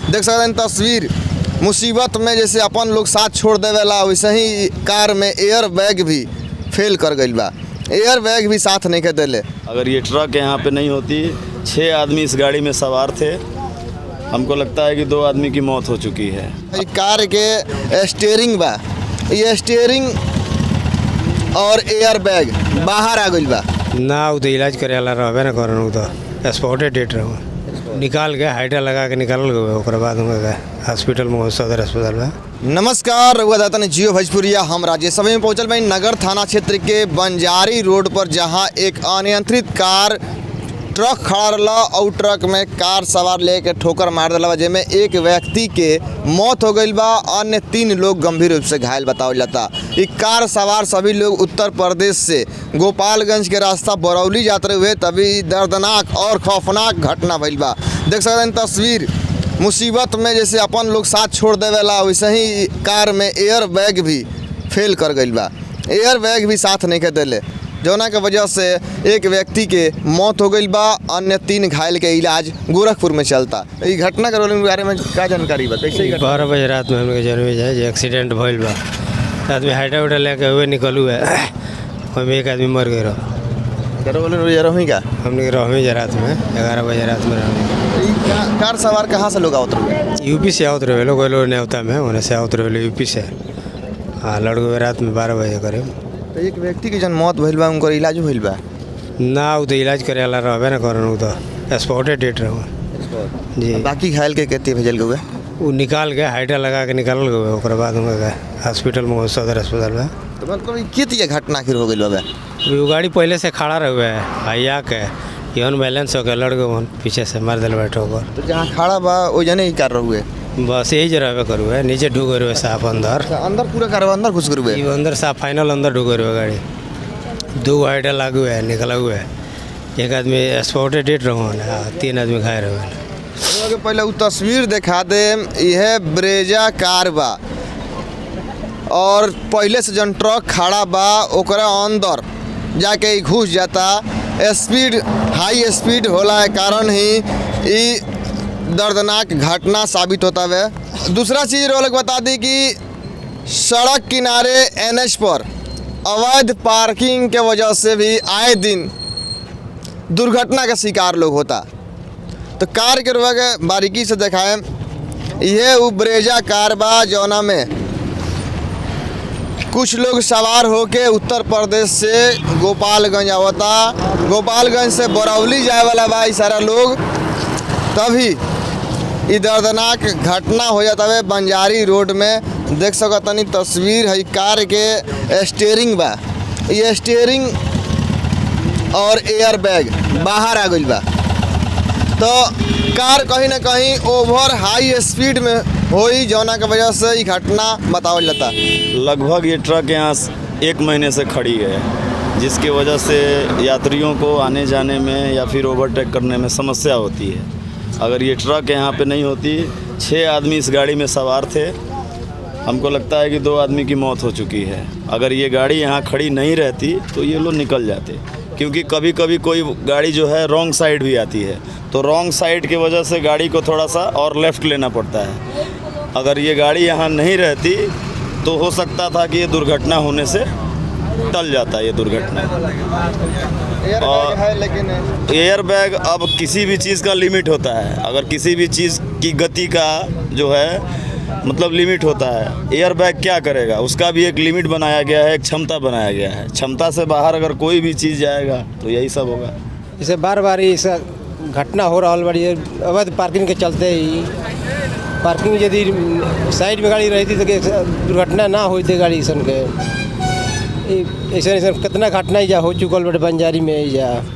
देख सकते हैं तस्वीर। मुसीबत में जैसे अपन लोग साथ छोड़ देवेला वैसे ही कार में एयर बैग भी फेल कर गई बा। एयर बैग भी साथ नहीं के देले। अगर ये ट्रक यहाँ पे नहीं होती, 6 आदमी इस गाड़ी में सवार थे। हमको लगता है कि 2 आदमी की मौत हो चुकी है। ये कार के स्टीयरिंग बा, ये स्टीयरिंग और एयर बैग बाहर आ गई बा। ना वो तो इलाज करे वाला रहबे ना करन, तो स्पॉटेड डेट रहो निकाल के हाइटा लगा के निकाल गए। ओकरा बाद हम हॉस्पिटल में सदर अस्पताल में। नमस्कार, रउआ दाता ने जियो भोजपुरिया। हम राजेश में पहुंचल भाई नगर थाना क्षेत्र के बंजारी रोड पर, जहां एक अनियंत्रित कार ट्रक खड़ा रहा और ट्रक में कार सवार लेके ठोकर मार दिला, जेमें एक व्यक्ति के मौत हो गई बा, अन्य 3 लोग गंभीर रूप से घायल बतावल जाता। ये कार सवार सभी लोग उत्तर प्रदेश से गोपालगंज के रास्ता बरौली जाते हुए तभी दर्दनाक और खौफनाक घटना भइल बा। देख सकते हैं तस्वीर। मुसीबत में जैसे अपन लोग साथ छोड़ देवेला वैसे ही कार में एयर बैग भी फेल कर गई बा। एयर बैग भी साथ नहीं के देले, जौना के वजह से एक व्यक्ति के मौत हो गई बा, अन्य 3 घायल के इलाज गोरखपुर में चलता। ये घटना के बारे में क्या जानकारी बा? 12 बजे रात में हमके जनवे जाए जो एक्सीडेंट भइल बा। आदमी हाइटा उटा लेके हुए निकलू है, ओहिमें एक आदमी मर गए रहो। रही का हमने रहो जा रात में 11 बजे रात में रहो। कार सवार कहाँ से लोग आवत रहे? यूपी से आवत रहे लोग, न्योता में उन्हें से आवत रहे यूपी से। हाँ, लड़के रात में 12 बजे करे। तो एक व्यक्ति की जन मौत भइल बा, उनकर इलाज भइल बा? ना वो तो इलाज करे वाला रहबे ना करन, तो स्पॉटेड डेट रहो जी। बाकी घायल के केते भेजल गए? वो निकाल के हाइटा लगा के निकाल गए। ओकरा बाद हम हॉस्पिटल में सदर अस्पताल में। तो मतलब कित ये घटना फिर हो गई बा? वो गाड़ी पहले से खड़ा रहे है, भैया के यौन बैलेंस हो गया, लड़ गए पीछे से मार दिल बैठे होकर। तो जहाँ खड़ा बा वो जने ही कर रहे? बस यही जरा करू है, नीचे ढूक रहे साफ अंदर पूरा कार अंदर घुस गए? अंदर साफ फाइनल अंदर ढूक रहे गाड़ी। 2 हाइटा लागू है, निकला हुआ है। एक आदमी स्पॉटेड डेट रहो, 3 आदमी घायल रहे। पहले वो तस्वीर दिखा दे। यह ब्रेजा कार बा और पहले से जन ट्रक खड़ा बा ओकरा अंदर जाके घुस जाता। स्पीड हाई स्पीड होला है कारण ही दर्दनाक घटना साबित होता है। दूसरा चीज़ रोलक बता दी कि सड़क किनारे NH पर अवैध पार्किंग के वजह से भी आए दिन दुर्घटना का शिकार लोग होता। तो कार के रुआ के बारीकी से दिखाएं। यह वो ब्रेजा कार बा जौना में कुछ लोग सवार होके उत्तर प्रदेश से गोपालगंज आवता। गोपालगंज से बरौली जाए वाला बा सारा लोग। तभी ये दर्दनाक घटना हो जाता है बंजारी रोड में। देख सकतनी तस्वीर है कार के स्टीयरिंग बा, ये स्टीयरिंग और एयर बैग बाहर आ गई बा। तो कार कहीं ना कहीं ओवर हाई स्पीड में हुई, जौना के वजह से ये घटना बतावल जाता। लगभग ये ट्रक यहाँ 1 महीने से खड़ी है, जिसकी वजह से यात्रियों को आने जाने में या फिर ओवरटेक करने में समस्या होती है। अगर ये ट्रक यहाँ पे नहीं होती, 6 आदमी इस गाड़ी में सवार थे। हमको लगता है कि 2 आदमी की मौत हो चुकी है। अगर ये गाड़ी यहाँ खड़ी नहीं रहती तो ये लोग निकल जाते, क्योंकि कभी कभी कोई गाड़ी जो है रॉन्ग साइड भी आती है, तो रॉन्ग साइड की वजह से गाड़ी को थोड़ा सा और लेफ़्ट लेना पड़ता है। अगर ये गाड़ी यहाँ नहीं रहती तो हो सकता था कि ये दुर्घटना होने से टल जाता है ये दुर्घटना। और लेकिन एयर बैग अब किसी भी चीज़ का लिमिट होता है। अगर किसी भी चीज़ की गति का जो है मतलब लिमिट होता है, एयर बैग क्या करेगा, उसका भी एक लिमिट बनाया गया है, एक क्षमता बनाया गया है। क्षमता से बाहर अगर कोई भी चीज़ जाएगा तो यही सब होगा। इसे बार बार इस घटना हो रहा बड़ी अवैध पार्किंग के चलते ही। पार्किंग यदि साइड में गाड़ी रहती तो दुर्घटना ना होती गाड़ी सन के। ऐसा कितना घटना जा हो चुकल बड़े बंजारी में जा।